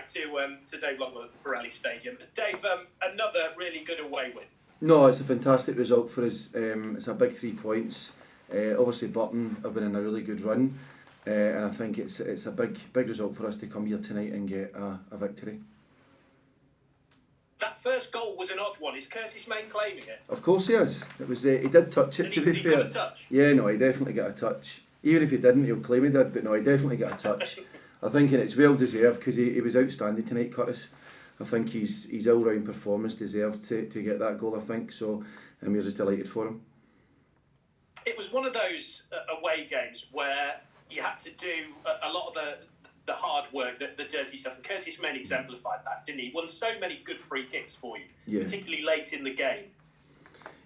back to Dave Longwell at the Pirelli Stadium. Dave, another really good away win. No, it's a fantastic result for us. It's a big 3 points. Obviously Burton have been in a really good run, and I think it's a big result for us to come here tonight and get a victory. That first goal was an odd one. Is Curtis Main claiming it? Of course he is. It was. He did touch it. To be fair, got a touch? Yeah, no, he definitely got a touch. Even if he didn't, he'll claim he did. But no, he definitely got a touch. I think it's well deserved because he was outstanding tonight, Curtis. I think his all-round performance deserved to get that goal. I think so, and we're just delighted for him. It was one of those away games where you had to do a lot of the hard work, the dirty stuff. And Curtis Main exemplified that, didn't he? He won so many good free kicks for you, particularly late in the game.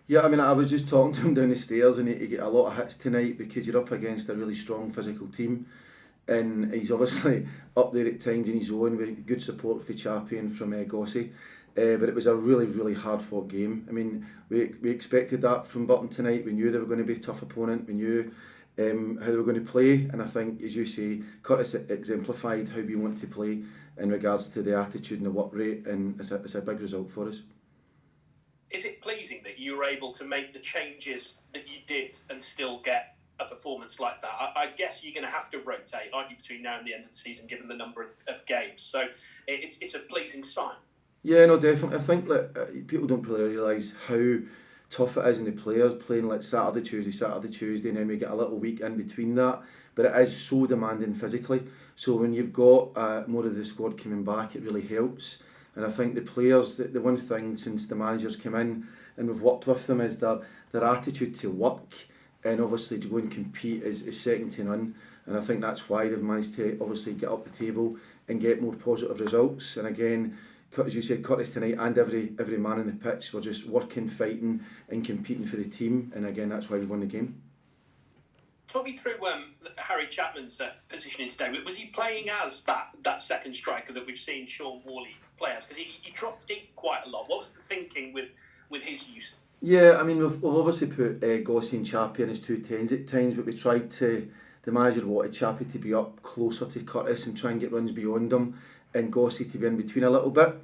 Yeah, I mean, I was just talking to him down the stairs, and he got a lot of hits tonight because you're up against a really strong physical team, and he's obviously up there at times in his own with good support for Chappie and from Gossy. But it was a really hard fought game. I mean, we expected that from Burton tonight. We knew they were going to be a tough opponent. We knew how they were going to play, and I think, as you say, Curtis exemplified how we want to play in regards to the attitude and the work rate, and it's a big result for us. Is it pleasing that you were able to make the changes that you did and still get a performance like that? I guess you're going to have to rotate, aren't you, between now and the end of the season, given the number of games. So it's a pleasing sign. Yeah, no, definitely. I think that people don't really realise how tough it is in the players playing like Saturday, Tuesday, and then we get a little week in between that. But it is so demanding physically. So when you've got more of the squad coming back, it really helps. And I think the players, the one thing since the managers come in and we've worked with them is their attitude to work and obviously to go and compete is second to none. And I think that's why they've managed to obviously get up the table and get more positive results. And again, as you said, Curtis tonight and every man on the pitch were just working, fighting and competing for the team. And again, that's why we won the game. Talk me through Harry Chapman's positioning today. Was he playing as that second striker that we've seen Sean Worley play as? Because he dropped deep quite a lot. What was the thinking with his use? Yeah, I mean, we've obviously put Gossy and Chappie in as 2 10s at times, but we tried to, the manager wanted Chappie to be up closer to Curtis and try and get runs beyond him, and Gossy to be in between a little bit.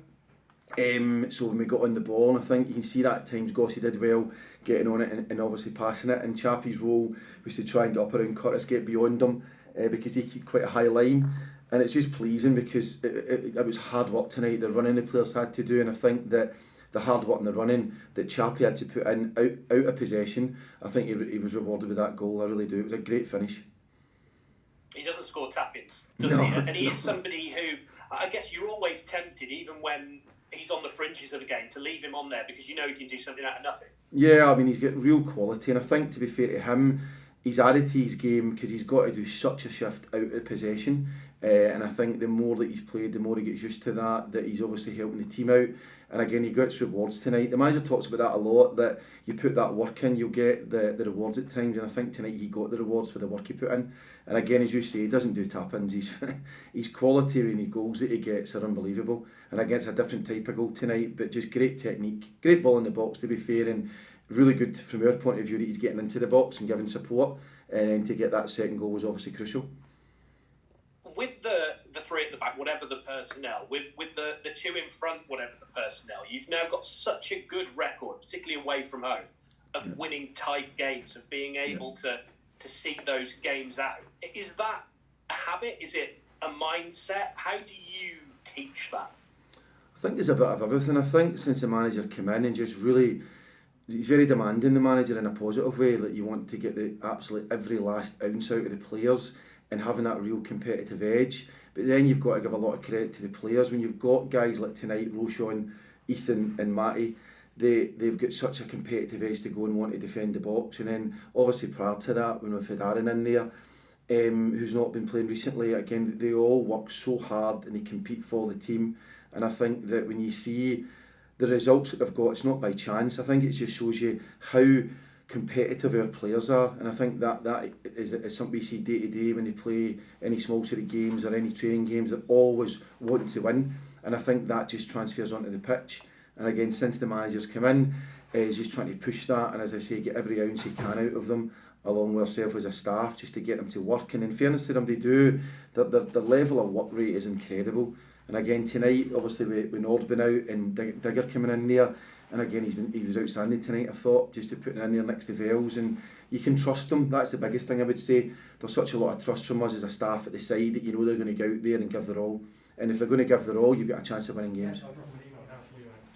So when we got on the ball, and I think you can see that at times Gossy did well getting on it and obviously passing it, and Chappie's role was to try and get up around Curtis, get beyond him, because he kept quite a high line, and it's just pleasing because it was hard work tonight, the running the players had to do, and I think that the hard work and the running that Chappie had to put in out of possession, I think he was rewarded with that goal. I really do. It was a great finish. He doesn't score tap-ins, does he? And he is somebody who, I guess you're always tempted, even when he's on the fringes of a game, to leave him on there because you know he can do something out of nothing. Yeah, I mean, he's got real quality, and I think, to be fair to him, he's added to his game because he's got to do such a shift out of possession, and I think the more that he's played, the more he gets used to that he's obviously helping the team out, and again, he gets rewards tonight. The manager talks about that a lot, that you put that work in, you'll get the rewards at times, and I think tonight he got the rewards for the work he put in. And again, as you say, he doesn't do tap-ins. His quality and his goals that he gets are unbelievable. And again, it's a different type of goal tonight, but just great technique, great ball in the box, to be fair, and really good from our point of view that he's getting into the box and giving support, and to get that second goal was obviously crucial. With the three at the back, whatever the personnel, with the two in front, whatever the personnel, you've now got such a good record, particularly away from home, of winning tight games, of being able to see those games out. Is that a habit? Is it a mindset? How do you teach that? I think there's a bit of everything. I think since the manager came in and just really, he's very demanding, the manager, in a positive way, that you want to get the absolute every last ounce out of the players and having that real competitive edge. But then you've got to give a lot of credit to the players. When you've got guys like tonight, Roshan, Ethan and Matty, they've got such a competitive edge to go and want to defend the box. And then obviously prior to that, when we've had Aaron in there, who's not been playing recently, again, they all work so hard and they compete for the team. And I think that when you see the results that they've got, it's not by chance. I think it just shows you how competitive our players are, and I think that is something we see day to day when they play any small city games or any training games. They're always wanting to win, and I think that just transfers onto the pitch. And again, since the manager's come in, he's just trying to push that, and as I say, get every ounce he can out of them, along with ourselves as a staff, just to get them to work. And in fairness to them, they do. The level of work rate is incredible. And again tonight, obviously with Nord's been out and Digger coming in there, and again he was outstanding tonight. I thought, just to put him in there next to Vales, and you can trust him. That's the biggest thing I would say. There's such a lot of trust from us as a staff at the side that you know they're going to go out there and give their all. And if they're going to give their all, you've got a chance of winning games.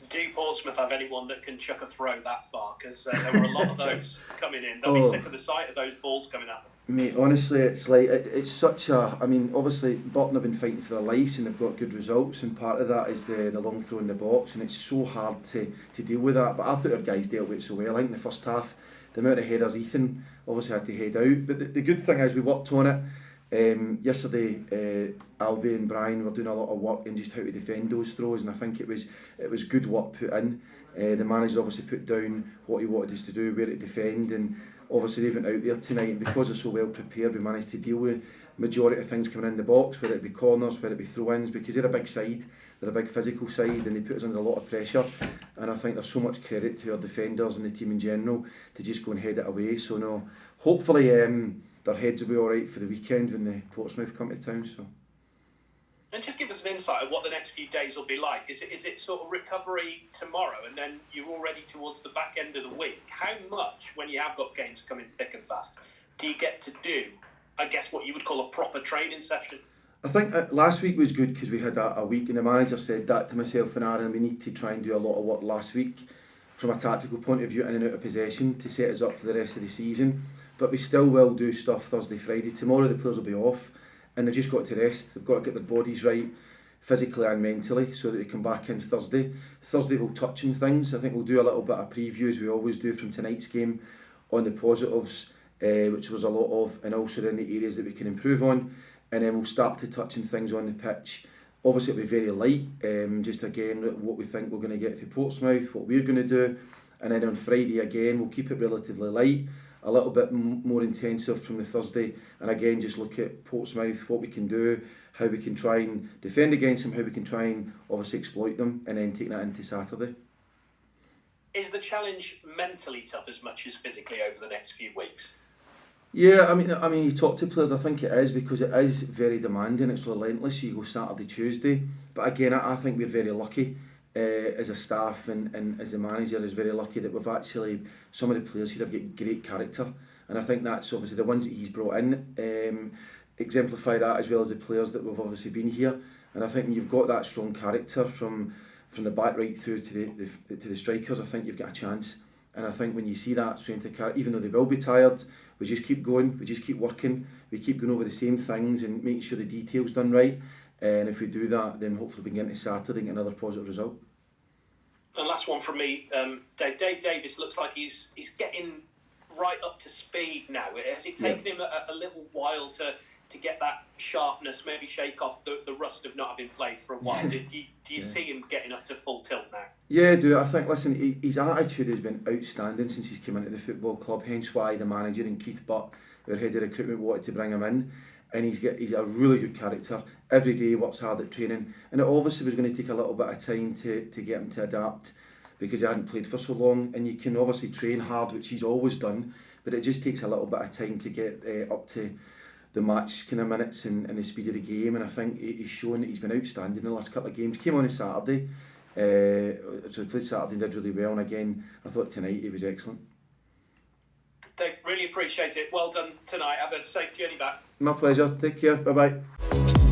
Do Portsmouth have anyone that can chuck a throw that far? Because there were a lot of those coming in. They'll be sick of the sight of those balls coming at them. Mate, honestly, it's like it's such a. I mean, obviously Burton have been fighting for their lives and they've got good results, and part of that is the long throw in the box, and it's so hard to deal with that. But I thought our guys dealt with it so well. I think in the first half, the amount of headers Ethan obviously had to head out. But the good thing is we worked on it. Yesterday, Albion and Brian were doing a lot of work in just how to defend those throws, and I think it was good work put in. The manager obviously put down what he wanted us to do, where to defend, and obviously they went out there tonight, and because they're so well prepared, we managed to deal with majority of things coming in the box, whether it be corners, whether it be throw-ins, because they're a big side, they're a big physical side, and they put us under a lot of pressure. And I think there's so much credit to our defenders and the team in general to just go and head it away. So no, hopefully their heads will be all right for the weekend when the Portsmouth come to town. So. And just give us an insight of what the next few days will be like. Is it sort of recovery tomorrow, and then you're already towards the back end of the week? How much, when you have got games coming thick and fast, do you get to do, I guess, what you would call a proper training session? I think last week was good because we had a week, and the manager said that to myself and Aaron, we need to try and do a lot of work last week from a tactical point of view in and out of possession to set us up for the rest of the season. But we still will do stuff Thursday, Friday. Tomorrow the players will be off, and they've just got to rest. They've got to get their bodies right, physically and mentally, so that they come back in Thursday. Thursday we'll touch on things. I think we'll do a little bit of preview, as we always do, from tonight's game on the positives, which was a lot of, and also in the areas that we can improve on. And then we'll start to touch on things on the pitch. Obviously it'll be very light, just again what we think we're going to get for Portsmouth, what we're going to do. And then on Friday again we'll keep it relatively light, a little bit more intensive from the Thursday, and again just look at Portsmouth, what we can do, how we can try and defend against them, how we can try and obviously exploit them, and then take that into Saturday. Is the challenge mentally tough as much as physically over the next few weeks? Yeah, I mean, you talk to players, I think it is, because it is very demanding, it's relentless. You go Saturday, Tuesday, but again, I think we're very lucky as a staff and as the manager is very lucky that we've actually, some of the players here have got great character, and I think that's obviously the ones that he's brought in exemplify that, as well as the players that we've obviously been here. And I think when you've got that strong character from the back right through to the strikers, I think you've got a chance. And I think when you see that strength of character, even though they will be tired, we just keep going, we just keep working, we keep going over the same things and making sure the detail's done right. And if we do that, then hopefully we can get into Saturday and get another positive result. And last one from me, Dave Davis looks like he's getting right up to speed now. Has it taken him a little while to get that sharpness, maybe shake off the rust of not having played for a while? Do you see him getting up to full tilt now? Yeah, I do. I think, listen, his attitude has been outstanding since he's come into the football club, hence why the manager and Keith Butt, our head of recruitment, wanted to bring him in. And he's a really good character. Every day he works hard at training, and it obviously was going to take a little bit of time to get him to adapt, because he hadn't played for so long. And you can obviously train hard, which he's always done, but it just takes a little bit of time to get up to the match kind of minutes and the speed of the game. And I think he's shown that he's been outstanding in the last couple of games. Came on a Saturday, so he played Saturday and did really well, and again I thought tonight he was excellent. Dave, really appreciate it. Well done tonight. Have a safe journey back. My pleasure. Take care. Bye bye.